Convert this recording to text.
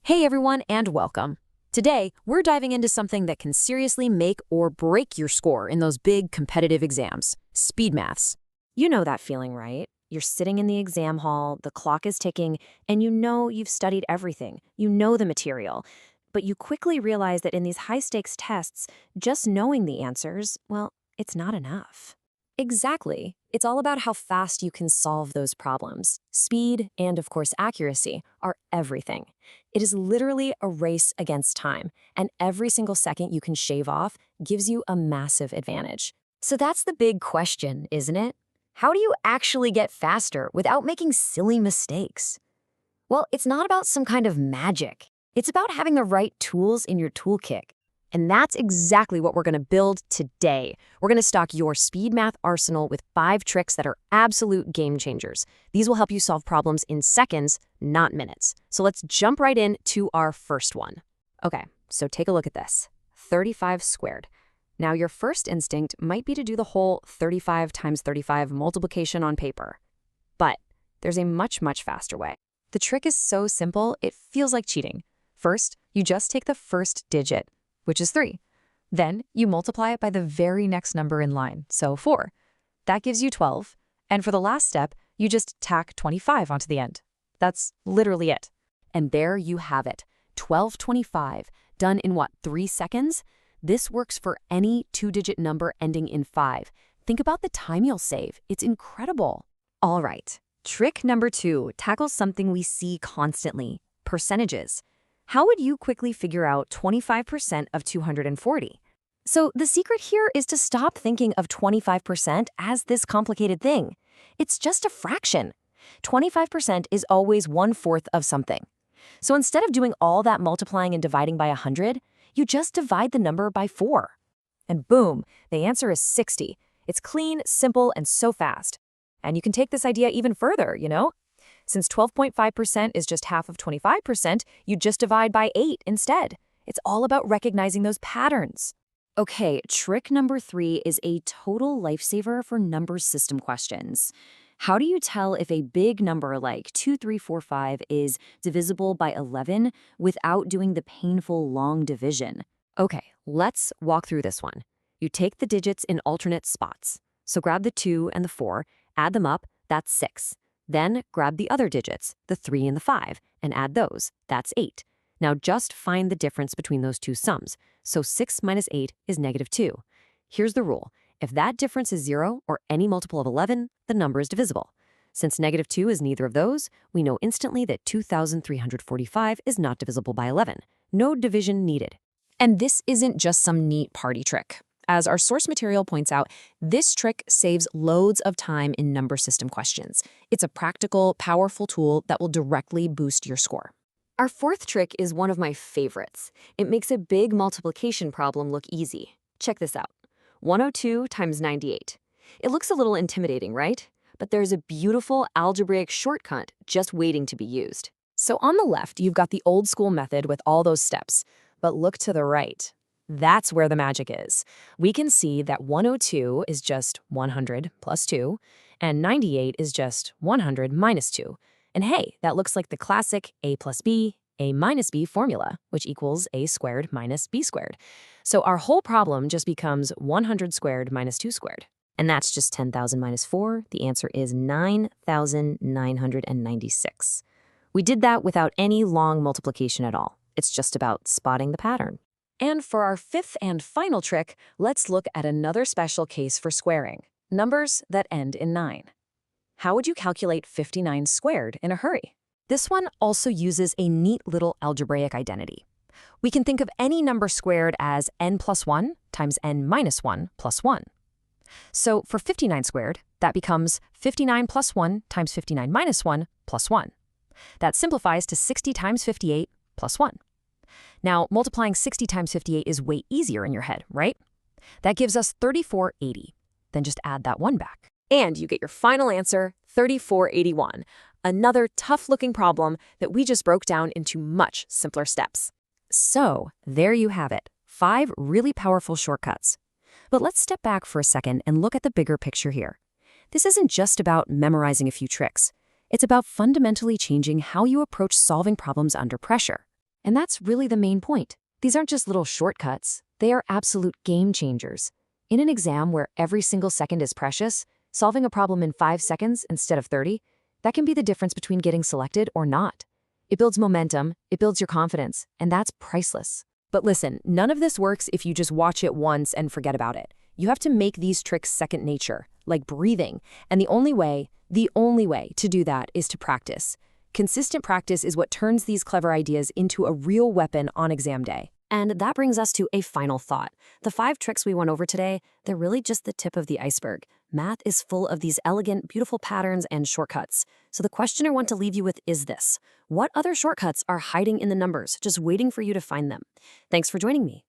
Hey everyone, and welcome. Today, we're diving into something that can seriously make or break your score in those big competitive exams, speed maths. You know that feeling, right? You're sitting in the exam hall, the clock is ticking, and you know you've studied everything. You know the material. But you quickly realize that in these high-stakes tests, just knowing the answers, well, it's not enough. Exactly. It's all about how fast you can solve those problems. Speed and, of course, accuracy are everything. It is literally a race against time, and every single second you can shave off gives you a massive advantage. So that's the big question, isn't it? How do you actually get faster without making silly mistakes? Well, it's not about some kind of magic. It's about having the right tools in your toolkit. And that's exactly what we're going to build today. We're going to stock your speed math arsenal with 5 tricks that are absolute game changers. These will help you solve problems in seconds, not minutes. So let's jump right in to our first one. Okay, so take a look at this. 35 squared. Now, your first instinct might be to do the whole 35 times 35 multiplication on paper. But there's a much faster way. The trick is so simple, it feels like cheating. First, you just take the first digit, which is 3. Then you multiply it by the very next number in line, so 4. That gives you 12. And for the last step, you just tack 25 onto the end. That's literally it. And there you have it, 1225, done in what, 3 seconds? This works for any 2-digit number ending in 5. Think about the time you'll save. It's incredible. All right, trick number 2 tackles something we see constantly, percentages. How would you quickly figure out 25% of 240? So the secret here is to stop thinking of 25% as this complicated thing. It's just a fraction. 25% is always 1/4 of something. So instead of doing all that multiplying and dividing by 100, you just divide the number by 4. And boom, the answer is 60. It's clean, simple, and so fast. And you can take this idea even further, you know? Since 12.5% is just half of 25%, you just divide by 8 instead. It's all about recognizing those patterns. Okay, trick number 3 is a total lifesaver for number system questions. How do you tell if a big number like 2345 is divisible by 11 without doing the painful long division? Okay, let's walk through this one. You take the digits in alternate spots. So grab the 2 and the 4, add them up, that's 6. Then grab the other digits, the 3 and the 5, and add those. That's 8. Now just find the difference between those two sums. So 6 minus 8 is -2. Here's the rule. If that difference is 0 or any multiple of 11, the number is divisible. Since -2 is neither of those, we know instantly that 2,345 is not divisible by 11. No division needed. And this isn't just some neat party trick. As our source material points out, this trick saves loads of time in number system questions. It's a practical, powerful tool that will directly boost your score. Our fourth trick is one of my favorites. It makes a big multiplication problem look easy. Check this out. 102 times 98. It looks a little intimidating, right? But there's a beautiful algebraic shortcut just waiting to be used. So on the left, you've got the old school method with all those steps. But look to the right. That's where the magic is. We can see that 102 is just 100 plus 2, and 98 is just 100 minus 2. And hey, that looks like the classic a plus b, a minus b formula, which equals a squared minus b squared. So our whole problem just becomes 100 squared minus 2 squared. And that's just 10,000 minus 4. The answer is 9,996. We did that without any long multiplication at all. It's just about spotting the pattern. And for our fifth and final trick, let's look at another special case for squaring, numbers that end in 9. How would you calculate 59 squared in a hurry? This one also uses a neat little algebraic identity. We can think of any number squared as n plus 1 times n minus 1 plus 1. So for 59 squared, that becomes 59 plus 1 times 59 minus 1 plus 1. That simplifies to 60 times 58 plus 1. Now, multiplying 60 times 58 is way easier in your head, right? That gives us 3480. Then just add that 1 back. And you get your final answer, 3481. Another tough-looking problem that we just broke down into much simpler steps. So, there you have it. 5 really powerful shortcuts. But let's step back for a second and look at the bigger picture here. This isn't just about memorizing a few tricks. It's about fundamentally changing how you approach solving problems under pressure. And that's really the main point. These aren't just little shortcuts. They are absolute game changers. In an exam where every single second is precious, solving a problem in 5 seconds instead of 30, that can be the difference between getting selected or not. It builds momentum, it builds your confidence, and that's priceless. But listen, none of this works if you just watch it once and forget about it. You have to make these tricks second nature, like breathing. And the only way to do that is to practice. Consistent practice is what turns these clever ideas into a real weapon on exam day. And that brings us to a final thought. The 5 tricks we went over today, they're really just the tip of the iceberg. Math is full of these elegant, beautiful patterns and shortcuts. So the question I want to leave you with is this: what other shortcuts are hiding in the numbers, just waiting for you to find them? Thanks for joining me.